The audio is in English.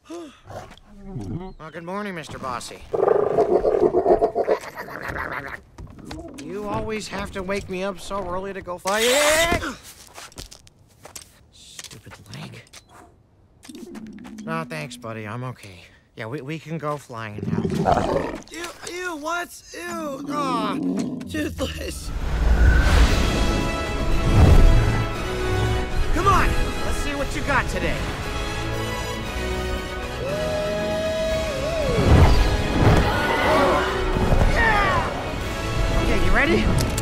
Well, good morning, Mr. Bossy. You always have to wake me up so early to go fly. Stupid leg. No, thanks, buddy. I'm okay. Yeah, we can go flying now. Ew, what? Ew, toothless. Come on, let's see what you got today. Yeah! Okay, you ready?